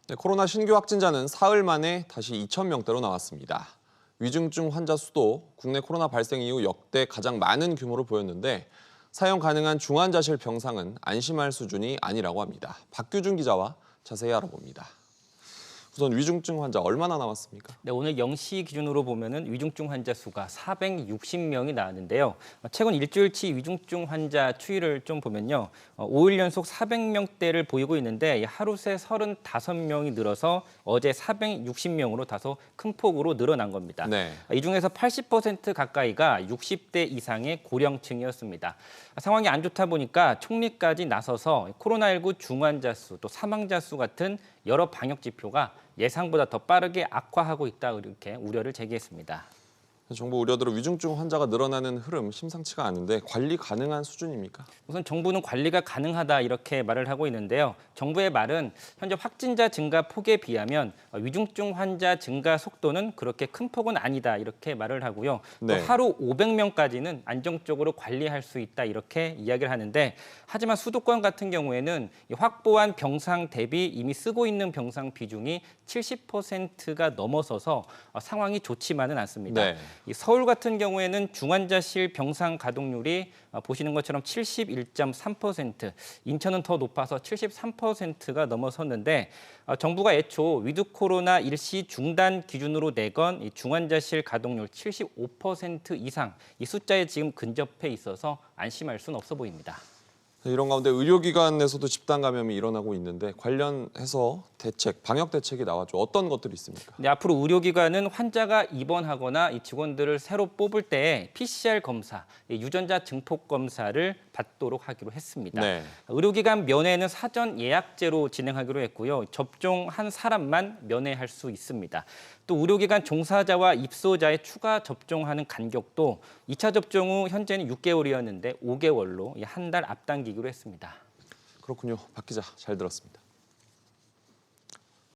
네, 코로나 신규 확진자는 사흘 만에 다시 2,000명대로 나왔습니다. 위중증 환자 수도 국내 코로나 발생 이후 역대 가장 많은 규모를 보였는데 사용 가능한 중환자실 병상은 안심할 수준이 아니라고 합니다. 박규준 기자와 자세히 알아봅니다. 우선 위중증 환자 얼마나 남았습니까? 네, 오늘 0시 기준으로 보면은 위중증 환자 수가 460명이 나왔는데요. 최근 일주일치 위중증 환자 추이를 좀 보면요. 5일 연속 400명대를 보이고 있는데 하루 새 35명이 늘어서 어제 460명으로 다소 큰 폭으로 늘어난 겁니다. 네. 이 중에서 80% 가까이가 60대 이상의 고령층이었습니다. 상황이 안 좋다 보니까 총리까지 나서서 코로나19 중환자 수, 또 사망자 수 같은 여러 방역 지표가 예상보다 더 빠르게 악화하고 있다 이렇게 우려를 제기했습니다. 정부 우려대로 위중증 환자가 늘어나는 흐름 심상치가 않은데 관리 가능한 수준입니까? 우선 정부는 관리가 가능하다 이렇게 말을 하고 있는데요. 정부의 말은 현재 확진자 증가 폭에 비하면 위중증 환자 증가 속도는 그렇게 큰 폭은 아니다 이렇게 말을 하고요. 또 네. 하루 500명까지는 안정적으로 관리할 수 있다 이렇게 이야기를 하는데 하지만 수도권 같은 경우에는 확보한 병상 대비 이미 쓰고 있는 병상 비중이 70%가 넘어서서 상황이 좋지만은 않습니다. 네. 이 서울 같은 경우에는 중환자실 병상 가동률이 보시는 것처럼 71.3%, 인천은 더 높아서 73%가 넘어섰는데 정부가 애초 위드 코로나 일시 중단 기준으로 내건 이 중환자실 가동률 75% 이상 이 숫자에 지금 근접해 있어서 안심할 수는 없어 보입니다. 이런 가운데 의료기관에서도 집단 감염이 일어나고 있는데 관련해서 대책, 방역 대책이 나왔죠. 어떤 것들이 있습니까? 네, 앞으로 의료기관은 환자가 입원하거나 이 직원들을 새로 뽑을 때 PCR 검사, 유전자 증폭 검사를 받도록 하기로 했습니다. 네. 의료기관 면회는 사전 예약제로 진행하기로 했고요. 접종한 사람만 면회할 수 있습니다. 또 의료기관 종사자와 입소자의 추가 접종하는 간격도 2차 접종 후 현재는 6개월이었는데 5개월로 한 달 앞당기기로 했습니다. 그렇군요. 박 기자 잘 들었습니다.